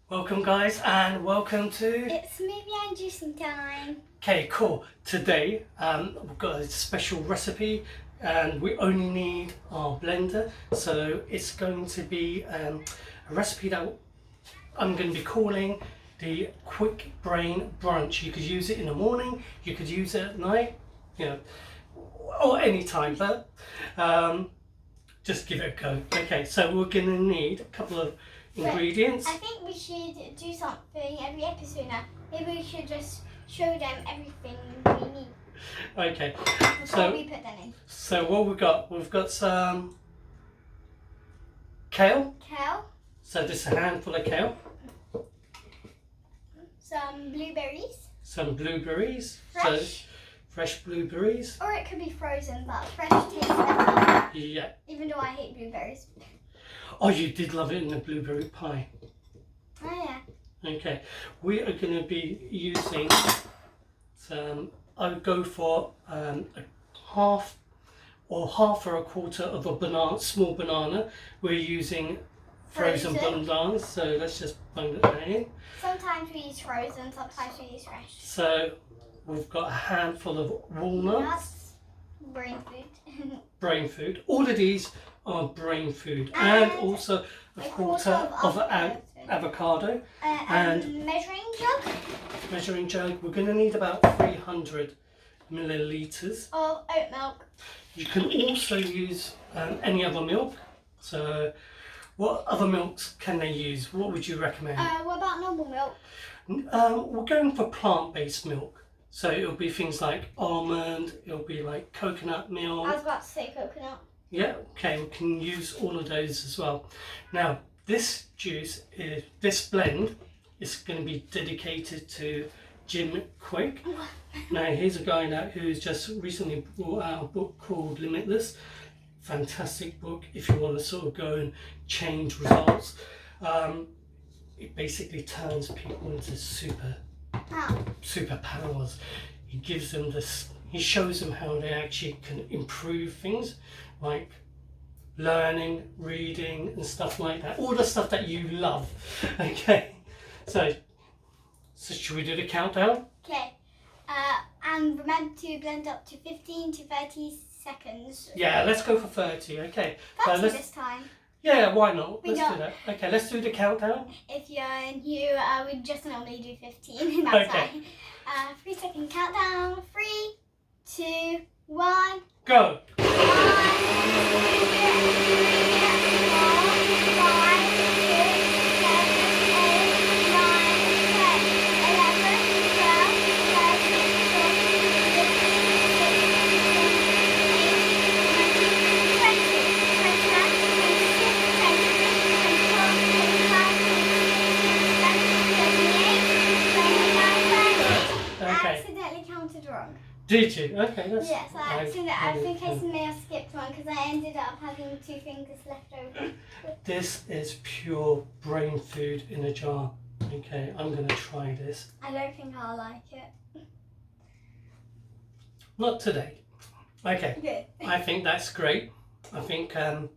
Welcome guys, and welcome to... It's smoothie and juicing time. Okay, cool. Today we've got a special recipe and we only need our blender. So it's going to be a recipe that I'm going to be calling the Quick Brain Brunch. You could use it in the morning, you could use it at night, you know, or any time, but just give it a go. Okay, so we're going to need a couple of ingredients. I think we should do something every episode now. Maybe we should just show them everything we need. Okay. Before we put them in. So what we've got some kale. Kale. So this is a handful of kale. Some blueberries. Some blueberries. Fresh. So fresh blueberries. Or it could be frozen, but fresh tastes better. Yeah. Even though I hate blueberries. Oh, you did love it in the blueberry pie. Oh yeah. Okay. We are going to be using some... I would go for a half or a quarter of a banana, small banana. We're using frozen bananas, so let's just bung that in. Sometimes we use frozen, sometimes we use fresh. So we've got a handful of walnuts. Brain food. Brain food. All of these are brain food, and also a quarter of avocado. And measuring jug. We're going to need about 300 milliliters of oat milk. You can also use any other milk. So what other milks can they use? What would you recommend? What about normal milk? We're going for plant-based milk. So it'll be things like almond, it'll be like coconut milk. I was about to say coconut. Yeah, okay, we can use all of those as well. Now, this blend is going to be dedicated to Jim Kwik. Now, here's a guy who's just recently brought out a book called Limitless. Fantastic book if you want to sort of go and change results. It basically turns people into superpowers. He gives them this. He shows them how they actually can improve things like learning, reading, and stuff like that. All the stuff that you love. Okay, so should we do the countdown? Okay, and remember to blend up to 15 to 30 seconds. Yeah, let's go for 30. Okay. 30 this time. Yeah, why not? Let's do that. Okay, let's do the countdown. If you're new, we just normally do 15. That's okay. Fine. 3-second countdown. 3, 2, 1. Go. 1, 2, 3, 4, 5, 6, 7, 8, 9, 10, 11, 12, 13, 14, 15, 16, 17, 18, 19, 20, 21, 22, 23, 24, 25, 26, 27, 28, 29, 30. I accidentally counted wrong. Did you? Okay, that's... Yes, I think I may have skipped one because I ended up having 2 fingers left over. This is pure brain food in a jar. Okay, I'm going to try this. I don't think I'll like it. Not today. Okay, Good. I think that's great. I think a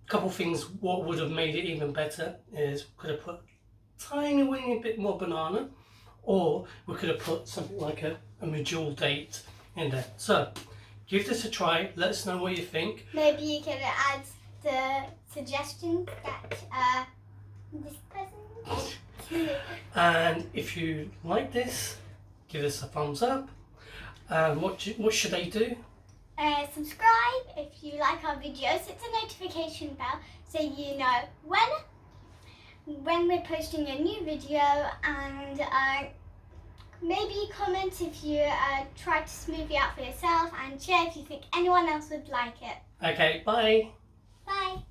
couple things what would have made it even better is we could have put tiny bit more banana, or we could have put something like a medjool date in there. So give this a try, let us know what you think. Maybe you can add the suggestions that this person did. And if you like this, give us a thumbs up. What should they do? Subscribe if you like our videos. Hit the notification bell so you know when we're posting a new video, and maybe comment if you try to smoothie out for yourself, and share if you think anyone else would like it. Okay, bye. Bye.